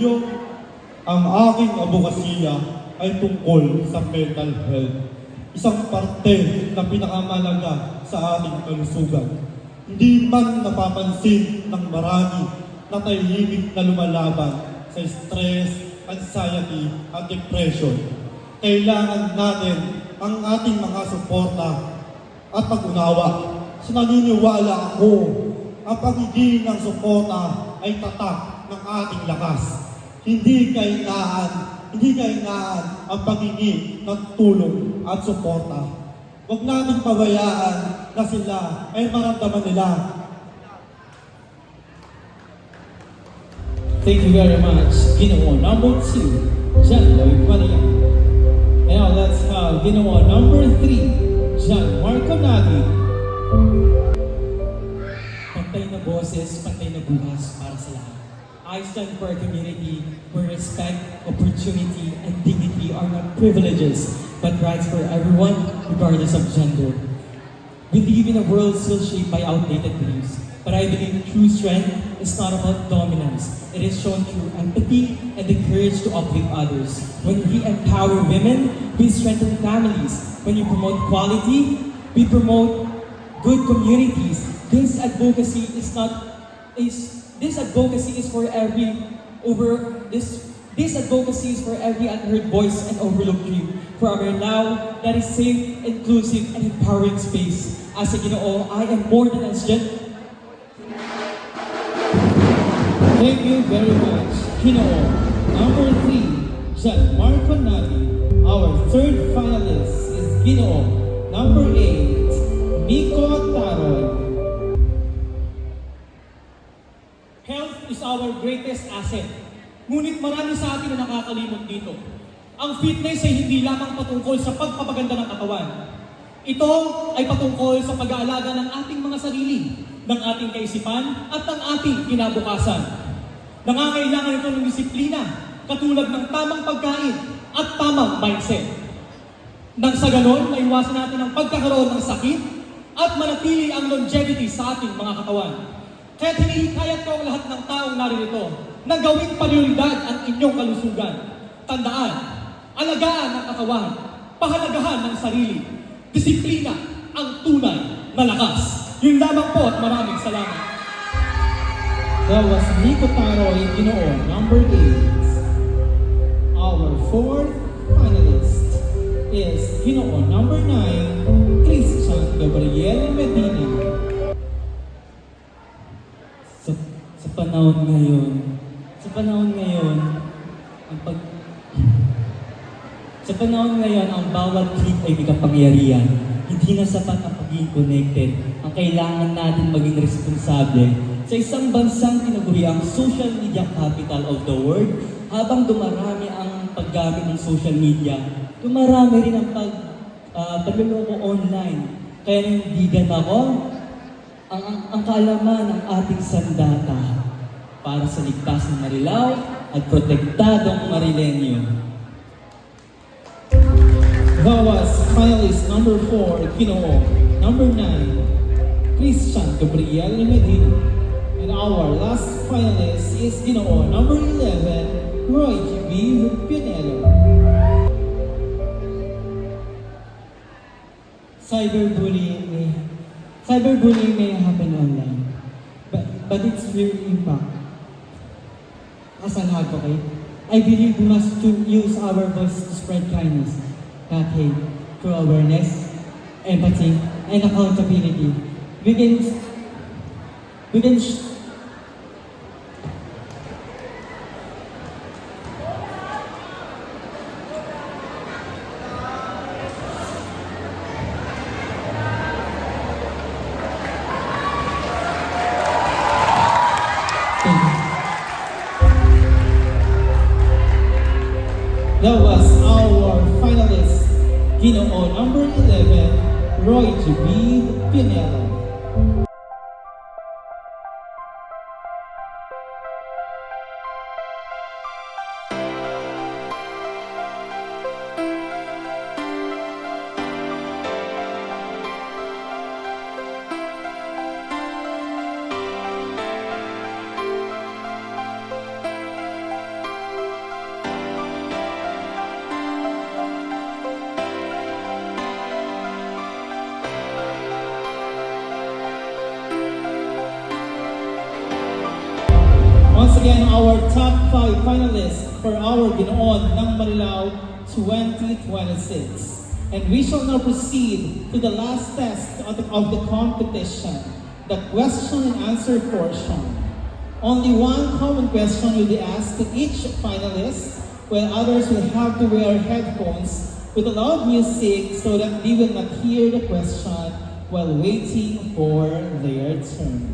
ninyo, ang aking abogasiya ay tungkol sa mental health. Isang parte na pinakamalaga sa ating kalusugan. Hindi man napapansin ng marami na tahimik na lumalaban sa stress, anxiety at depression. Kailangan natin ang ating mga suporta at pag-unawa. Sa naniniwala ako, ang pagiging ng suporta ay tatak ng ating lakas. Hindi kailangan ang pagiging ng tulong at suporta. Huwag natin pabayaan na sila ay maramdaman nila. Thank you very much. Ginoo number 2, John Lloyd Maria. And now let's have Ginoo number 3, John Marco Nagi. Pantay na boses, pantay na bukas para sa lahat. I stand for a community where respect, opportunity, and dignity are not privileges, but rights for everyone, regardless of gender. We live in a world still shaped by outdated beliefs, but I believe true strength is not about dominance. It is shown through empathy and the courage to uplift others. When we empower women, we strengthen families. When we promote quality, we promote good communities. This advocacy is for every unheard voice and overlooked dream. For our now, that is safe, inclusive, and empowering space. As a Ginoo, I am more than a Thank you very much, Ginoo number 3, John Marco Nagi. Our third finalist is Ginoo number 8, Nico Taroy. Health is our greatest asset. Ngunit marami sa atin na nakakalimot dito. Ang fitness ay hindi lamang patungkol sa pagpapaganda ng katawan. Ito ay patungkol sa pag-aalaga ng ating mga sarili, ng ating kaisipan at ng ating kinabukasan. Nangangailangan ito ng disiplina, katulad ng tamang pagkain at tamang mindset. Nang sa ganon, maiwasan natin ang pagkakaroon ng sakit at manatili ang longevity sa ating mga katawan. Kaya hinihikayat ko ang lahat ng taong naririto na gawing prioridad ang inyong kalusugan. Tandaan, alagaan ang katawan, pahalagahan ng sarili, disiplina ang tunay na lakas. Yun lamang po at maraming salamat. That was Nico Taroy, Ginoo number 8. Our fourth finalist is Ginoo number 9, Christian Gabriel Medina. Sa panahon ngayon, ang bawat click ay may kapangyarihan. Hindi na sapat ang pagiging connected. Ang kailangan natin maging responsable. Sa isang bansang tinaguri ang social media capital of the world, habang dumarami ang paggamit ng social media, dumarami rin ang pagluloko online. Kaya nandigan ako, ang kaalaman ng ating sandata para sa ligtas ng Marilao at protektadong Marilenyo. That was finalist number 4, Ginoo number 9, Christian Gabriel Medina. And our last finalist is Ginoo number 11, Roy G.B. Pinelo. Cyberbullying may happen online, but its real impact. As an advocate, I believe we must use our voice to spread kindness, not hate, through awareness, empathy, and accountability. We can That was our finalist, Ginoo number 11, Roy G.B. Pinelo. again our top 5 finalists for our Ginoon ng Marilao 2026. And we shall now proceed to the last test of the competition, the question and answer portion. Only one common question will be asked to each finalist, while others will have to wear headphones with loud music so that they will not hear the question while waiting for their turn.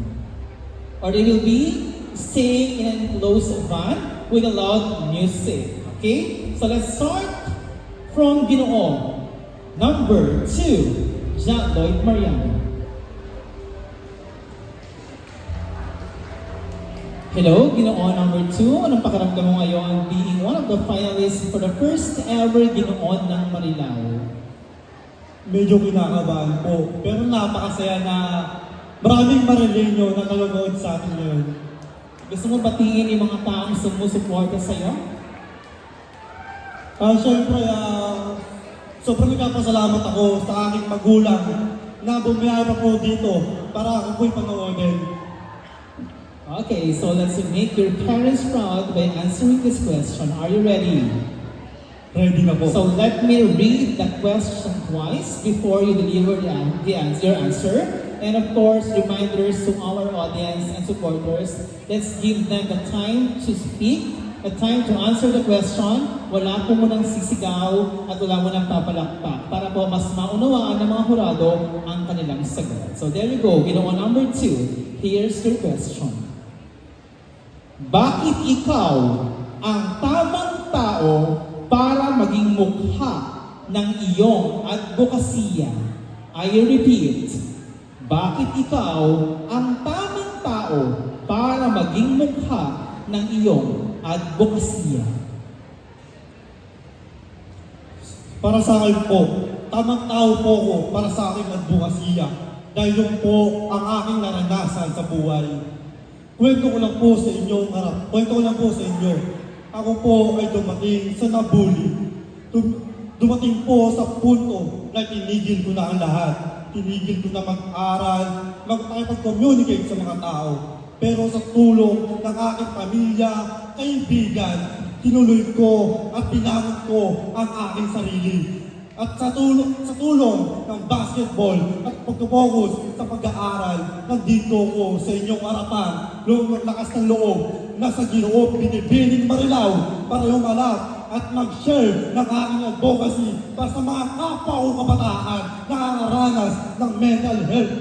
Or they will be staying in an enclosed van with a loud music. Okay? So let's start from Ginoo. Number 2, John Lloyd Mariano. Hello, Ginoo number 2. Anong pakiramdam mo ngayon being one of the finalists for the first ever Ginoo ng Marilao? Medyo kinakabahan po, pero napakasaya na maraming Marileño na nanonood sa atin ngayon. Gusto mo batiin yung mga taong sumusuporta sa'yo? Siyempre, sobrang nagpapasalamat ako sa aking magulang na bumiyaya po dito para ako po'y panoodin. Okay, so let's make your parents proud by answering this question. Are you ready? Ready na po. So let me read the question twice before you deliver your answer. And of course, reminders to our audience and supporters, let's give them the time to speak, the time to answer the question. Wala po munang sisigaw at wala munang papalakpak para po mas maunawaan ng mga hurado ang kanilang sagot. So there you go, Ginoo number 2. Here's your question. Bakit ikaw ang tamang tao para maging mukha ng iyong advokasya? I repeat, bakit ikaw ang tamang tao para maging mukha ng iyong advokasya? Para sa akin po, tamang tao po ko para sa aking advokasya dahil yun po ang aking naranasan sa buhay. Kwento ko lang po sa inyo, kwento ko lang po sa inyo. Ako po ay dumating sa nabully. Dumating po sa punto na tinigil ko na ang lahat. Tinigil ko na mag-aral, mag-communicate sa mga tao. Pero sa tulong ng aking pamilya, kaibigan, tinuloy ko at binangon ko ang aking sarili. At sa tulong ng basketball at pag-focus sa pag-aaral, nandito ko sa inyong harapan, ng lakas ng loob, na sa Ginoo binibining Marilao para humalap at mag-share ng aking advocacy para sa mga kapwa o kabataan na nakakaranas ng mental health.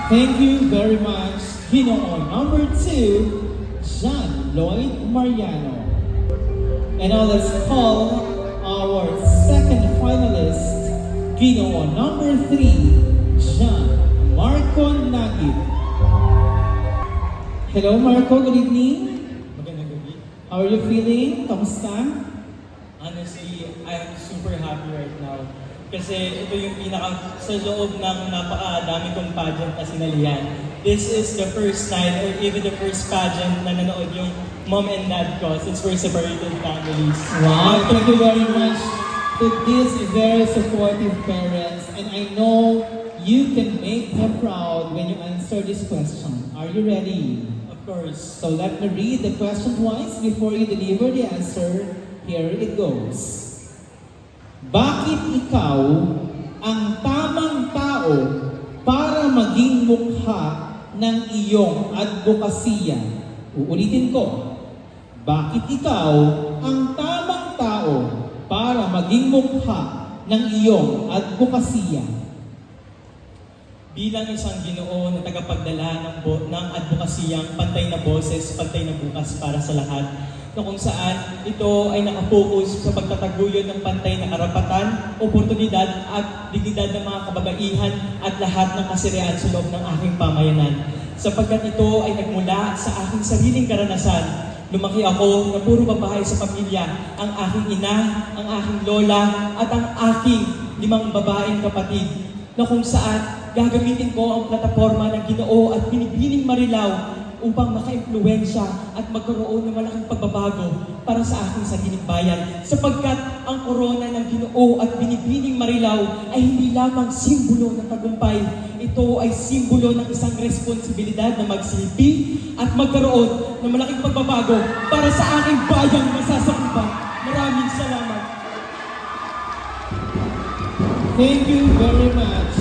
Thank you very much, Ginoo number 2, John Lloyd Mariano. And now let's call our second finalist, Ginoo number 3, John Marco Nagib. Hello Marco, good evening. Magandang gabi. How are you feeling? Kamusta? Honestly, I'm super happy right now. Kasi ito yung sa loob ng napakadami kong pageant na sinalihan. This is the first night or even the first pageant na nanood yung mom and dad ko since we're separated families. Wow, thank you very much to these very supportive parents. And I know you can make them proud when you answer this question. Are you ready? Of course. So let me read the question twice before you deliver the answer. Here it goes. Bakit ikaw ang tamang tao para maging mukha ng iyong advokasya? Uulitin ko. Bakit ikaw ang tamang tao para maging mukha ng iyong advokasya? Bilang isang Ginoo na tagapagdala ng advokasiyang pantay na boses, pantay na bukas para sa lahat, na kung saan ito ay nakafocus sa pagtataguyod ng pantay na karapatan, oportunidad at dignidad ng mga kababaihan at lahat ng kasirian sa loob ng aking pamayanan. Sapagkat ito ay nagmula sa aking sariling karanasan. Lumaki ako na puro babae sa pamilya, ang aking ina, ang aking lola, at ang aking 5 babaeng kapatid, na kung saan gagamitin ko ang plataforma ng Ginoo at Binibining Marilao upang maka-impluwensya at magkaroon ng malaking pagbabago para sa aking sariling bayan. Sapagkat ang korona ng Ginoo at binibining Marilao ay hindi lamang simbolo ng tagumpay. Ito ay simbolo ng isang responsibilidad na magsilbi at magkaroon ng malaking pagbabago para sa aking bayang masasakupan. Maraming salamat. Thank you very much.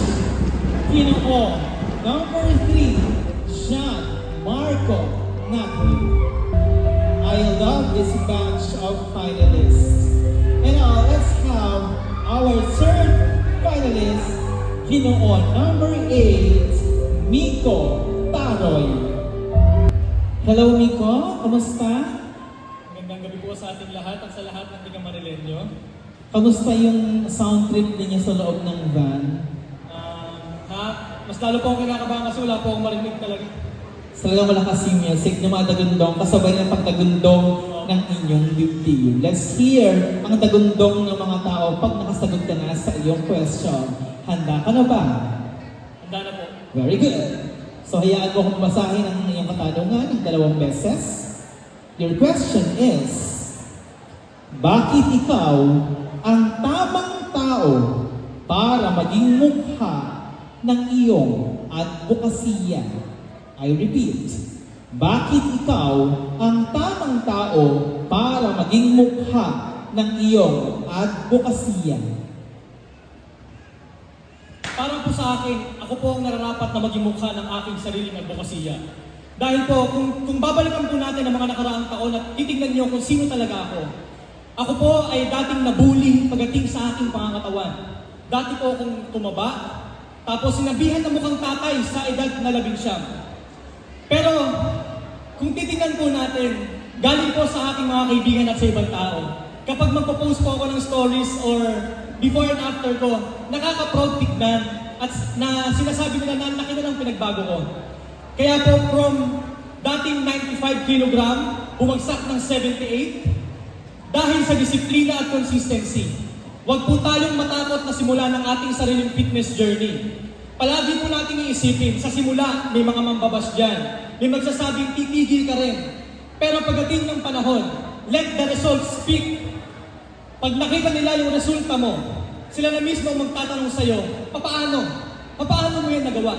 Ginoo, number 3, John Marco Nagli. I love this batch of finalists. And now let's have our third finalist, Ginoo, number 8, Miko Taroy. Hello Miko, kumusta? Magandang gabi po sa ating lahat at sa lahat ng tiga Marilenyo. Kamusta yung sound trip ninyo sa loob ng van? Mas lalo po akong kinakabahan kasi wala po akong marinig talaga. Talagang malakas yung music, dumadagundong, kasabay ng pagdagundong ng inyong dibdib. Let's hear ang dagundong ng mga tao pag nakasagot ka na sa iyong question. Handa ka na ba? Handa na po. Very good. So hayaan mo akong basahin ang iyong katanungan ng 2 beses. Your question is, bakit ikaw ang tamang tao para maging mukha ng iyong advokasya? I repeat, bakit ikaw ang tamang tao para maging mukha ng iyong advokasya? Para po sa akin, ako po ang nararapat na maging mukha ng aking sariling advokasya. Dahil po, kung babalikan po natin ang mga nakaraang taon at titignan niyo kung sino talaga ako. Ako po ay dating nabully pagdating sa aking pangangatawan. Dati po akong tumaba, tapos sinabihan na mukhang tatay sa edad na 11. Pero, kung titingnan po natin, galing po sa aking mga kaibigan at sa ibang tao, kapag magpo-post po ako ng stories or before and after ko, nakaka-proud tignan at na sinasabi nila na laki na ng pinagbago ko. Kaya po from dating 95 kg, bumagsak ng 78 dahil sa disiplina at consistency. Huwag po tayong matakot na simula ng ating sariling fitness journey. Palagi po natin iisipin, sa simula may mga mambabas dyan. May magsasabing titigil ka rin. Pero pagdating ng panahon, let the results speak. Pag nakita nila yung resulta mo, sila na mismo magtatanong sa'yo, papaano? Papaano mo yan nagawa?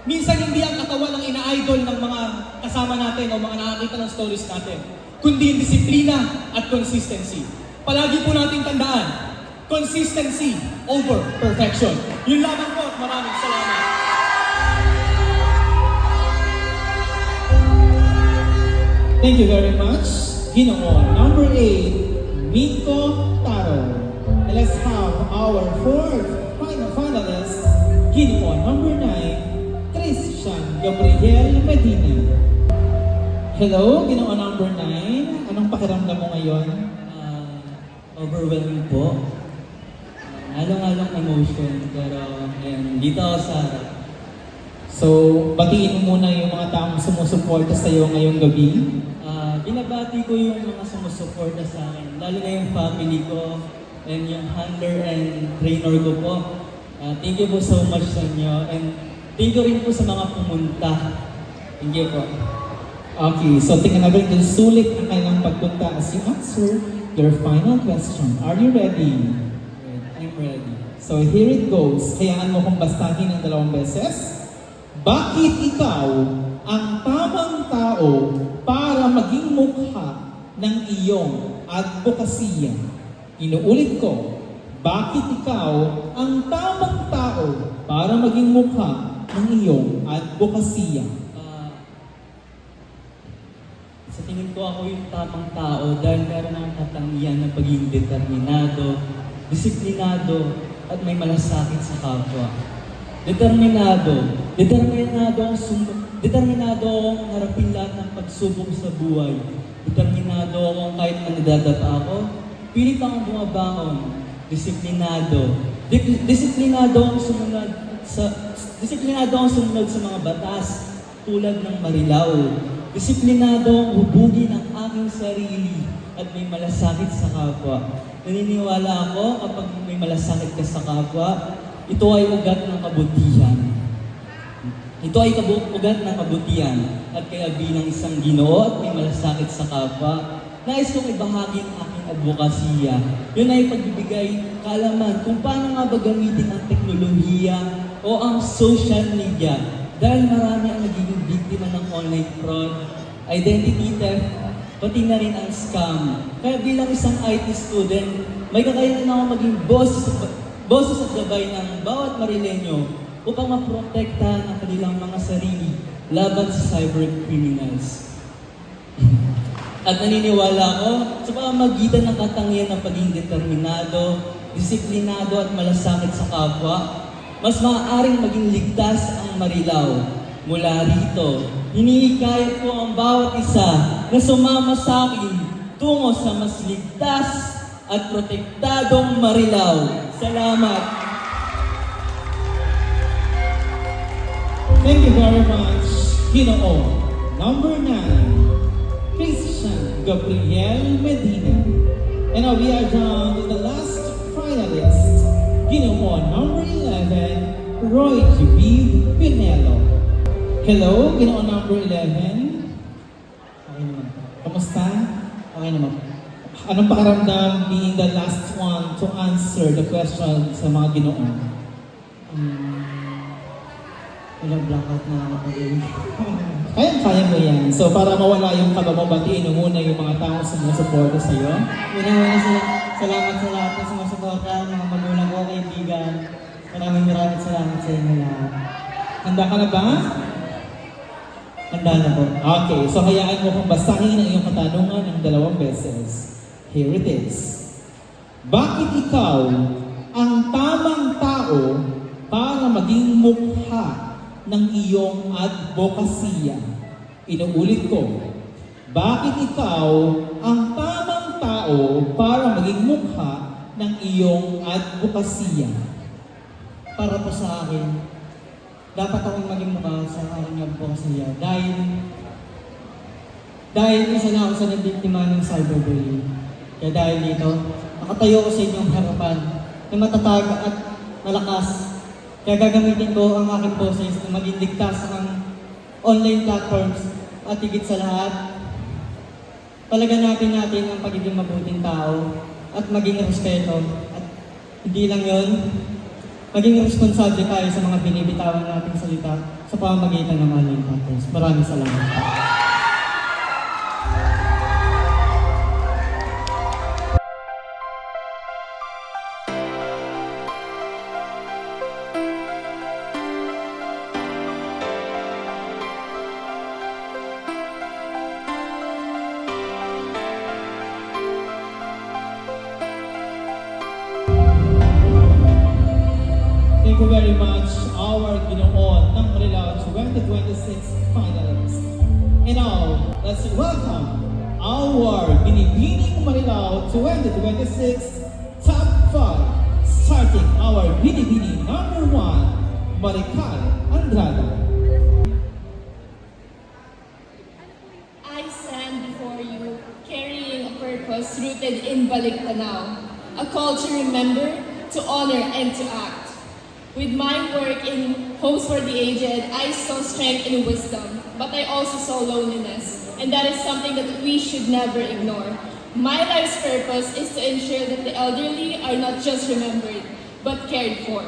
Minsan hindi ang katawan ang ina-idol ng mga kasama natin o mga nakakita ng stories natin, kundi yung disiplina at consistency. Palagi po natin tandaan, consistency over perfection. Yun lamang po. Maraming salamat. Thank you very much. Ginoo, number 8, Miko Taro. And let's have our 4th finalist, Ginoo, number 9, Christian Gabriel Medina. Hello, Ginoo, number 9. Anong pakiramdam mo ngayon? Overwhelming po. Halong-halong emotion, pero ayun, dito ako sa So, batiin mo muna yung mga taong sumusuporta sa iyo ngayong gabi. binabati ko yung mga sumusuporta sa akin, lalo na yung family ko and yung handler and trainer ko po. Thank you po so much sa inyo and thank you rin po sa mga pumunta. Thank you po. Okay, so tingnan natin kung sulit ang kanilang pagpunta as you answer your final question. Are you ready? I'm ready. So here it goes. Hayaan mo kong basahin ng 2 beses. Bakit ikaw ang tamang tao para maging mukha ng iyong advokasya? Inuulit ko, bakit ikaw ang tamang tao para maging mukha ng iyong advokasya? Sa tingin ko ako yung tamang tao dahil meron akong katangian ng pagiging determinado, disiplinado, at may malasakit sa kapwa. Determinado akong harapin lahat ng pagsubok sa buhay. Determinado akong kahit nanidadapa ako, pilit akong bumabangon. Disiplinado akong sumunod sa mga batas tulad ng Marilao. Disiplinado akong hubugin ang aking sarili at may malasakit sa kapwa. Naniniwala ako kapag may malasakit ka sa kapwa, ito ay ugat ng kabutihan. Ito ay ugat ng kabutihan at kaya bilang isang Ginoo at may malasakit sa kapwa, nais kong ibahagi ang aking advokasya. Yun ay pagbibigay kaalaman kung paano nga ba gamitin ang teknolohiya o ang social media dahil marami ang nagiging biktima ng online fraud, identity theft, pati na rin ang scam. Kaya bilang isang IT student, may kakayanan ako maging boses at gabay ng bawat Marilenyo upang maprotektahan ang kanilang mga sarili laban sa cyber criminals. At naniniwala ako sa pamamagitan ng katangian ng pagiging determinado, disiplinado at malasakit sa kapwa, mas maaaring maging ligtas ang Marilao. Mula rito, hinihikayat ko ang bawat isa na sumama sa akin tungo sa mas ligtas at protektadong Marilao. Salamat! Thank you very much, Ginoo. Number 9, Christian Gabriel Medina. And now we are down to the last finalist, Ginoo number 11, Roy G.B. Pinelo. Hello, Ginoo number 11. Okay naman. Kamusta? Okay naman. Anong pakiramdam being the last one to answer the question sa mga Ginoo? Wala blackout na ako pag-iwi. Kaya mo yan. So para mawala yung kaba mo, batiin mo muna yung mga taong sumusuporta sa'yo. Una-una salamat sa lahat ng sumusuporta, mga magulang ko, kaibigan. Maraming salamat sa inyo lahat. Handa ka na ba? Handa na po. Okay, so hayaan mo kong basahin ang iyong katanungan ng 2 beses. Here it is. Bakit ikaw ang tamang tao para maging mukha ng iyong advokasya? Inuulit ko. Bakit ikaw ang tamang tao para maging mukha ng iyong advokasya? Para po sa akin, dapat akong maging mukha sa aking advokasya dahil isa na ako sa nabiktima ng cyberbullying. Kaya dahil dito, nakatayo ko sa inyong harapan na matatag at malakas. Kaya gagamitin ko ang aking boses na maging ligtas ang online platforms at higit sa lahat, palaganapin natin ang pagiging mabuting tao at maging respeto. At hindi lang yon, maging responsable tayo sa mga binibitawan nating salita sa pamamagitan ng online platforms. Maraming salamat. Thank you very much, our Ginoo ng Marilao 2026 finalists. And now, let's welcome our Binibining Marilao 2026 top 5, starting our Binibini number 1, Marical Andrada. I stand before you carrying a purpose rooted in Balik-Tanaw, a call to remember, to honor, and to act. With my work in Homes for the Aged, I saw strength and wisdom, but I also saw loneliness, and that is something that we should never ignore. My life's purpose is to ensure that the elderly are not just remembered, but cared for.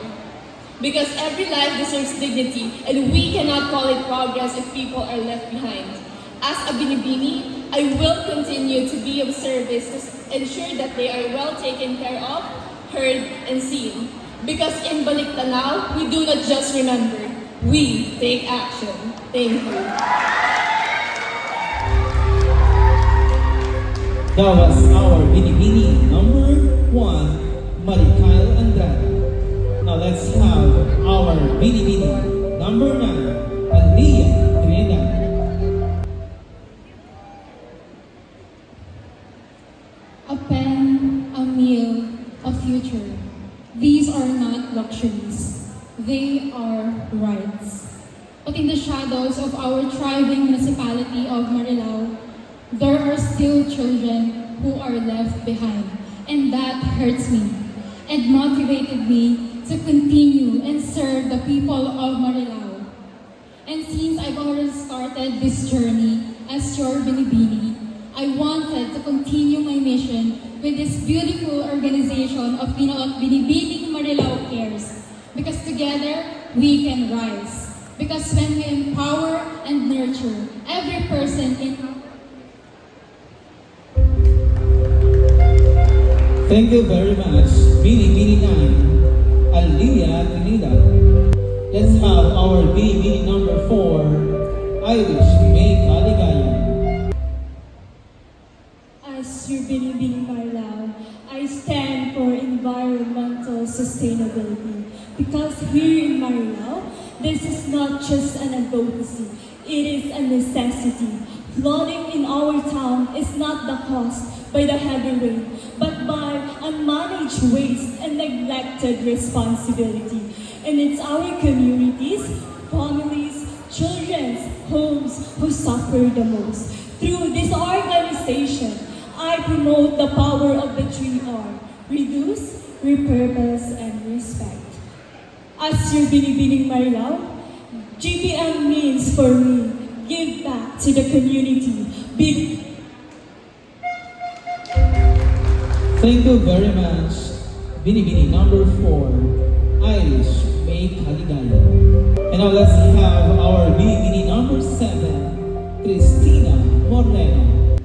Because every life deserves dignity, and we cannot call it progress if people are left behind. As a Binibini, I will continue to be of service to ensure that they are well taken care of, heard, and seen. Because in Balik-Tanaw, we do not just remember, we take action. Thank you. That was our Binibini number 1, Marical Andrada. Now let's have our Binibini number 9, Aliyah Trinidad. A pen, a meal, a future. These are not luxuries. They are rights. But in the shadows of our thriving municipality of Marilao, there are still children who are left behind. And that hurts me and motivated me to continue and serve the people of Marilao. And I've already started this journey as your Binibini, I wanted to continue my mission with this beautiful organization of Binoot Binibining Marilao Cares. Because together, we can rise. Because when we empower and nurture every person in Thank you very much, Bini 9, Alia Trinidad. Let's have our Bini number 4, Irish May Kaligayan. As your Binibining Marilao, I stand for environmental sustainability because here in Marilao, this is not just an advocacy, it is a necessity. Flooding in our town is not the cause by the heavy rain, but by unmanaged waste and neglected responsibility. And it's our communities, families, children's homes who suffer the most. Through this organization, I promote the power of the 3R: reduce, repurpose, and respect. As your Binibining Marilao, GBM means for me, give back to the community. Thank you very much, Bini number 4, Irish May Kaligayan. And now let's have our Bini number 7, Cristina Moreno.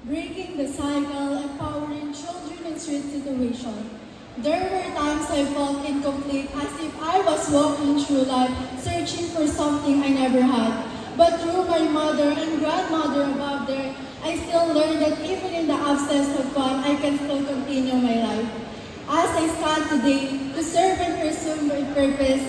Breaking the cycle, empowering children in street situation. There were times I felt incomplete, as if I was walking through life searching for something I never had. But through my mother and grandmother above there, I still learned that even in the absence of fun, I can still continue my life. As I stand today to serve and pursue my purpose,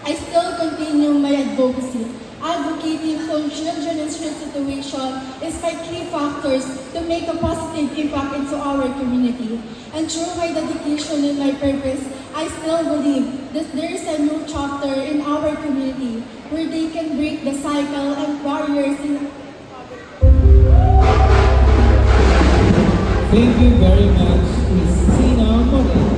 I still continue my advocacy. Advocating for children in street situation is my key factors to make a positive impact into our community. And through my dedication and my purpose, I still believe that there is a new chapter in our community where they can break the cycle and barriers in. Thank you very much, Cristina Moreno.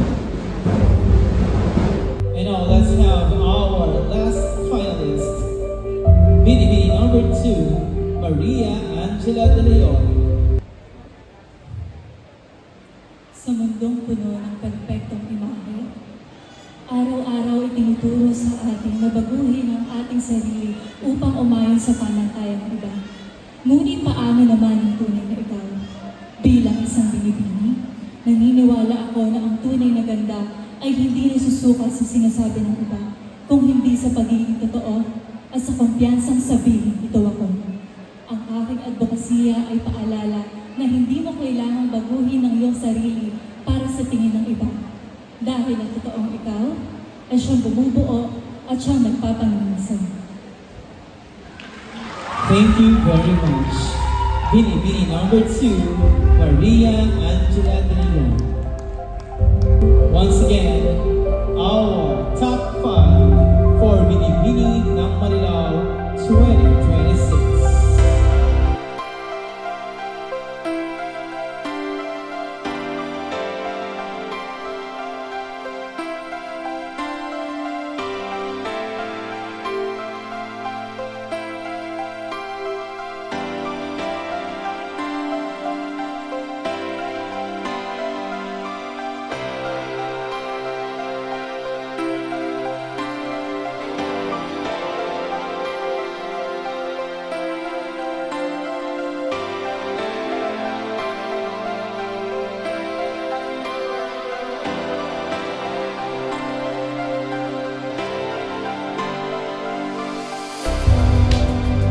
And now let's have our last finalist, Bini number 2, Maria Angela De Leon. Sa mundong puno ng perpektong imahe, araw-araw itinuturo sa atin na baguhin ang ating sarili upang umayon sa pamantayan ng iba. Ngunit paano naman ang tunay na ikaw? Bilang isang Binibini, naniniwala ako na ang tunay na ganda ay hindi nasusukat sa sinasabi ng iba, kung hindi sa pagiging totoo at sa kumpiyansang sabihin, ito ako. Ang aking advokasya ay paalala na hindi mo kailangang baguhin ang iyong sarili para sa tingin ng iba. Dahil ang totoong ikaw ay siyang bumubuo at siyang nagpapanginisip. Thank you very much, Bini number 2, Maria Angela De Leon. Once again, our top 5 for Bini ng Marilao 2026.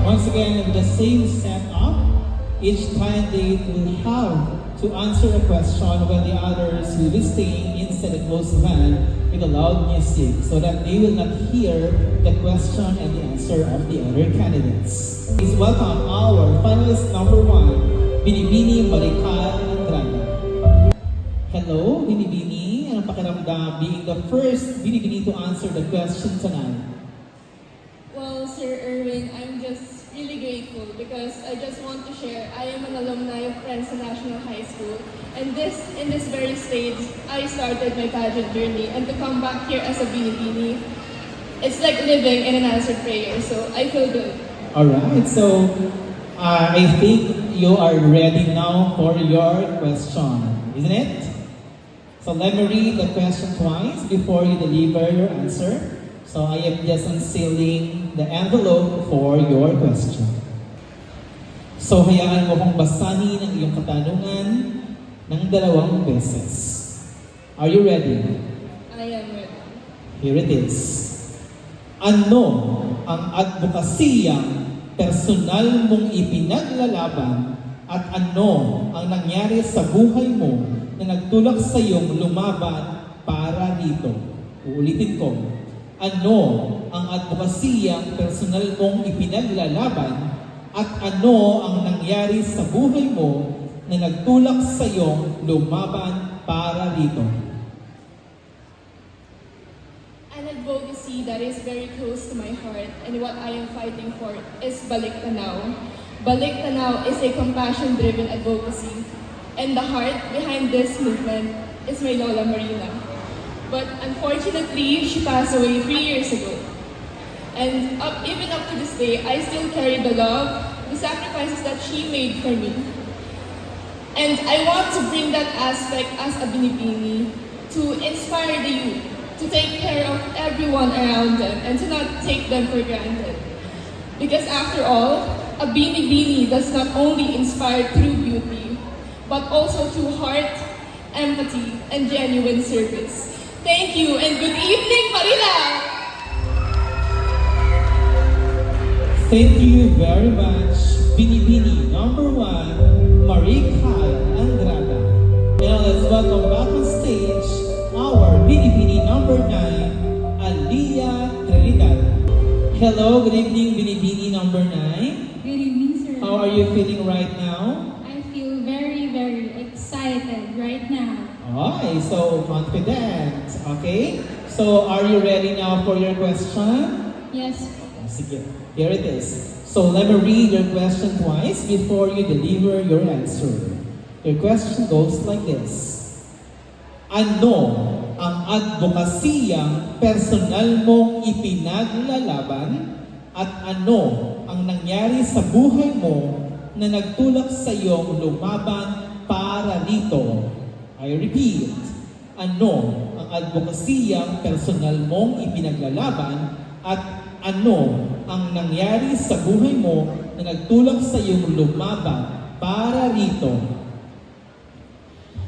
Once again, with the same setup, each candidate will have to answer a question while the others will be staying inside the closed van with a loud music so that they will not hear the question and the answer of the other candidates. Please welcome our finalist number 1, Binibini Marical Andrade. Hello, Binibini. Anong pakiramdam being the first Binibini to answer the question tonight? Well, Sir Erwin, I'm just really grateful because I just want to share I am an alumni of Friends National High School, and in this very stage, I started my pageant journey, and to come back here as a Binibini, It's like living in an answered prayer, so I feel good. Alright, so I think you are ready now for your question, isn't it? So let me read the question twice before you deliver your answer. So I am just unsealing the envelope for your question. So hayaan mo kong basahin ang iyong katanungan ng 2 beses. Are you ready? I am ready. Here it is. Ano ang advokasiyang personal mong ipinaglalaban at ano ang nangyari sa buhay mo na nagtulak sa iyong lumaban para dito? Uulitin ko. Ano ang advokasiyang personal mong ipinaglalaban at ano ang nangyari sa buhay mo na nagtulak sa iyong lumaban para dito? An advocacy that is very close to my heart and what I am fighting for is Balik Tanaw. Balik Tanaw is a compassion-driven advocacy, and the heart behind this movement is my Lola Marina. But unfortunately, she passed away 3 years ago. And even up to this day, I still carry the love, the sacrifices that she made for me. And I want to bring that aspect as a Binibini to inspire the youth, to take care of everyone around them and to not take them for granted. Because after all, a Binibini does not only inspire through beauty, but also through heart, empathy, and genuine service. Thank you and good evening, Manila! Thank you very much, Binibini number 1, Marie Kyle Andrada. Now let's welcome back on stage our Binibini number 9, Aliyah Trinidad. Hello, good evening, Binibini number 9. Good evening, sir. How are you feeling right now? I feel very, very excited right now. Okay, so confident. Okay, so are you ready now for your question? Yes. Sige, here it is. So let me read your question twice before you deliver your answer. Your question goes like this. Ano ang advokasiyang personal mong ipinaglalaban at ano ang nangyari sa buhay mo na nagtulak sa iyong lumaban para dito? I repeat, ano ang advokasiyang personal mong ipinaglalaban at ano ang nangyari sa buhay mo na nagtulak sa iyong lumaban para rito?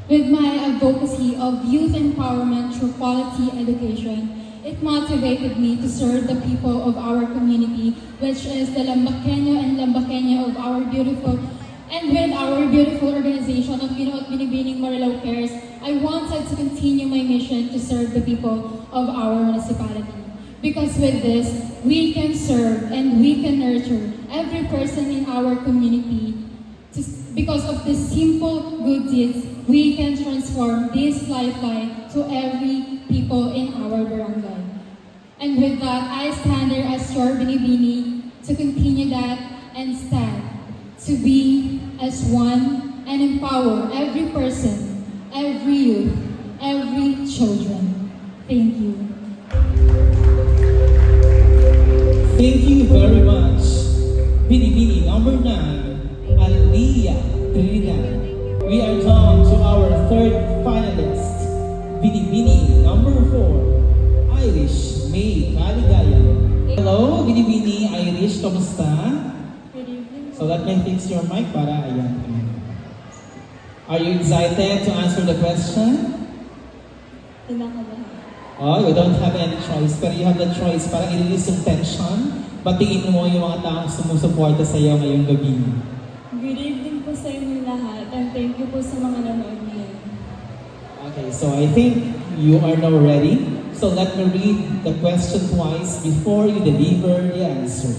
With my advocacy of youth empowerment through quality education, it motivated me to serve the people of our community, which is the Lambaqueño and Lambaqueña of our beautiful, and with our beautiful organization of Gino't Binibining Marilao Cares, I wanted to continue my mission to serve the people of our municipality. Because with this, we can serve and we can nurture every person in our community. Because of the simple good deeds, we can transform this lifeline to every people in our barangay. And with that, I stand there as your Binibini to continue that and stand to be as one and empower every person, every youth, every children. Thank you. Thank you very much, Binibini number 9, Aliyah Trinidad. We are down to our third finalist, Binibini number 4, Irish May Caligaya. Hello, Binibini Irish, kamusta? Good evening. So let me fix your mic para ayan. Are you excited to answer the question? Kinakabahan. Oh, you don't have any choice, pero you have the choice para i-release yung tension. Batiin mo yung mga taong sumusuporta sa iyo ngayong gabi. Good evening po sa inyo lahat and thank you po sa mga nanonood ngayon. Okay, so I think you are now ready. So let me read the question twice before you deliver the answer.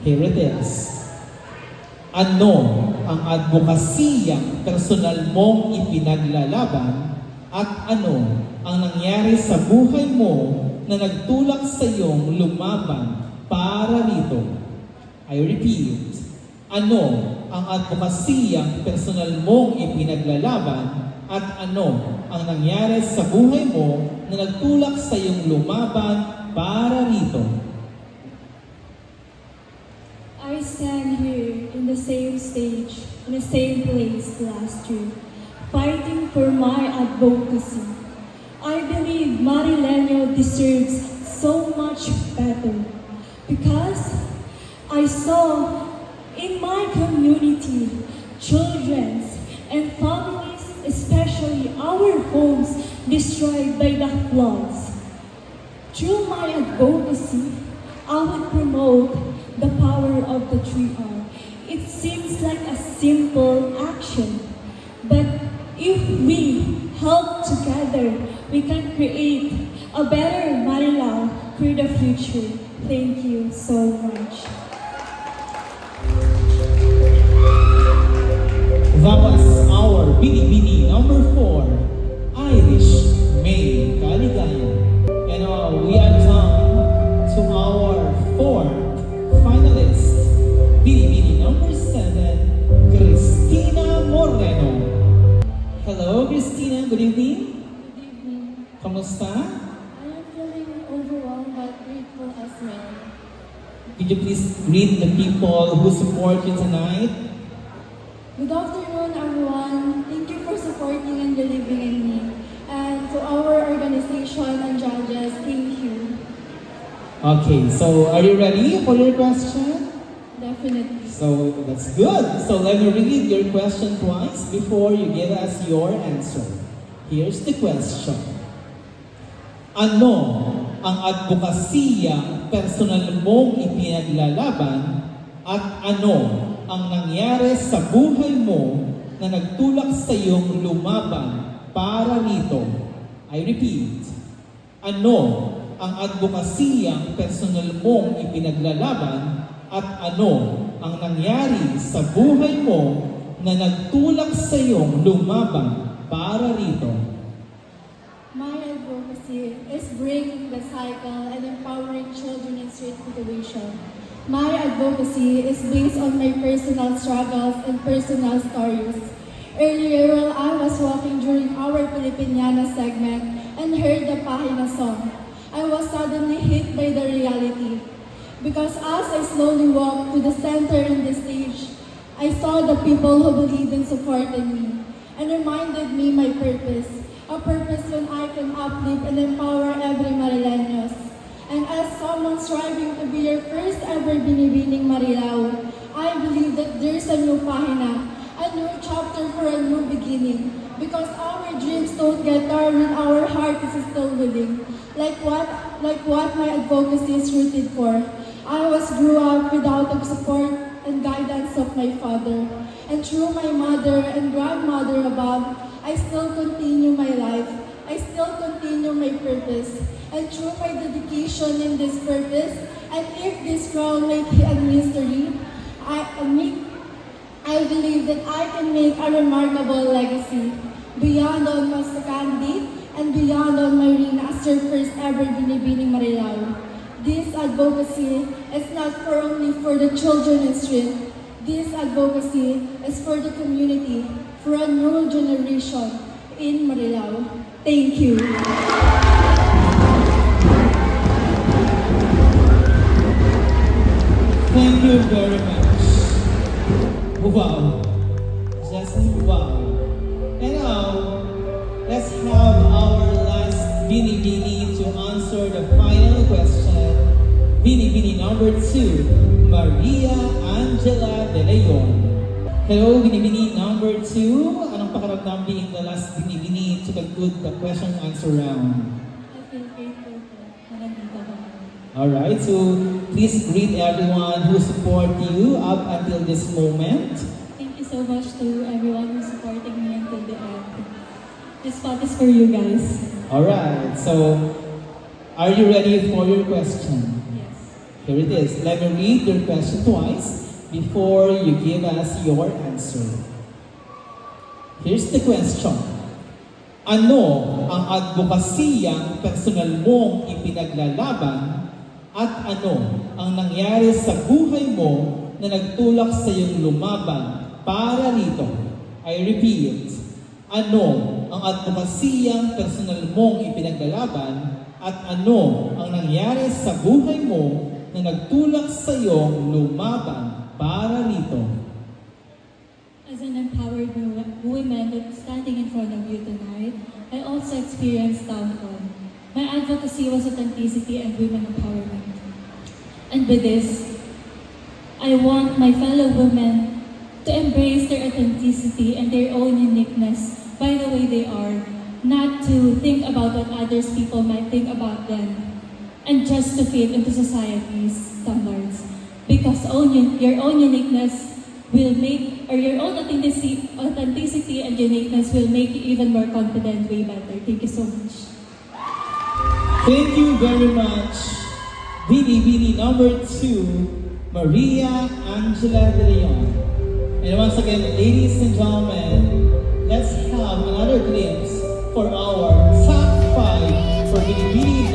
Here it is. Ano ang advokasiyang personal mong ipinaglalaban at ano ang nangyari sa buhay mo na nagtulak sa iyong lumaban para dito? I repeat, ano ang advokasiyang personal mong ipinaglalaban at ano ang nangyari sa buhay mo na nagtulak sa iyong lumaban para rito? I stand here in the same stage, in the same place last year, fighting for my advocacy. I believe Marileño deserves so much better because I saw in my community children and families, especially our homes, destroyed by the floods. Through my advocacy, I would promote the power of the 3R. It seems like a simple action, but if we help together, we can create a better Marilao for the future. Thank you so much. That was our Binibini number 4, Irish May Kaligayan. And we are down to our 4th finalist, Binibini number 7, Cristina Moreno. Hello, Cristina. Good evening. Good evening. Kamusta? I am feeling overwhelmed but grateful as well. Could you please greet the people who support you tonight? Good afternoon, everyone. Thank you for supporting and believing in me. And to our organization and judges, thank you. Okay, so are you ready for your question? Definitely. So that's good. So let me read your question twice before you give us your answer. Here's the question. Ano ang advokasiyang personal mong ipinaglalaban at ano ang nangyari sa buhay mo na nagtulak sa iyong lumaban para rito? I repeat. Ano ang advokasiyang personal mong ipinaglalaban at ano ang nangyari sa buhay mo na nagtulak sa iyong lumaban para rito? My advocacy is breaking the cycle and empowering children in street situation. My advocacy is based on my personal struggles and personal stories. Earlier, while I was walking during our Filipiniana segment and heard the Pahina song, I was suddenly hit by the reality. Because as I slowly walked to the center and the stage, I saw the people who believed and supported me and reminded me my purpose. A purpose when I can uplift and empower every Marileños. And as someone striving to be your first ever Binibining Marilao, I believe that there's a new pahina, a new chapter for a new beginning. Because our dreams don't get tired when our heart is still willing. Like what my advocacy is rooted for. I grew up without the support and guidance of my father. And through my mother and grandmother above, I still continue my life. I still continue my purpose. And through my dedication in this purpose, and if this crown may be a mystery, I believe that I can make a remarkable legacy beyond on my secondary and beyond on my ring as your first ever Binibining Marilao. This advocacy is not only for the children in street. This advocacy is for the community, for a new generation in Marilao. Thank you. Thank you very much. Wow. Just wow. And now, let's have our last Binibini to answer the final question. Binibini number 2, Maria Angela De Leon. Hello, Binibini number 2. Anong pakiramdam being the last Binibini to conclude the question and answer round? I feel grateful na nandito ako. Alright, so please greet everyone who support you up until this moment. Thank you so much to everyone who's supporting me until the end. This spot is for you guys. Alright, so are you ready for your question? Yes. Here it is. Let me read your question twice before you give us your answer. Here's the question. Ano ang advokasiyang personal mong ipinaglalaban at ano ang nangyari sa buhay mo na nagtulak sa iyong lumaban para rito? I repeat, ano ang advokasiyang personal mong ipinaglalaban at ano ang nangyari sa buhay mo na nagtulak sa iyong lumaban para rito? As an empowered woman that's standing in front of you tonight, I also experienced downfall. My advocacy was authenticity and women empowerment. And with this, I want my fellow women to embrace their authenticity and their own uniqueness by the way they are, not to think about what others people might think about them, and just to fit into society's standards. Because your own uniqueness will make, or your own authenticity and uniqueness will make you even more confident, way better. Thank you so much. Thank you very much, Bini number 2, Maria Angela De Leon. And once again, ladies and gentlemen, let's have another glimpse for our top 5 for Bini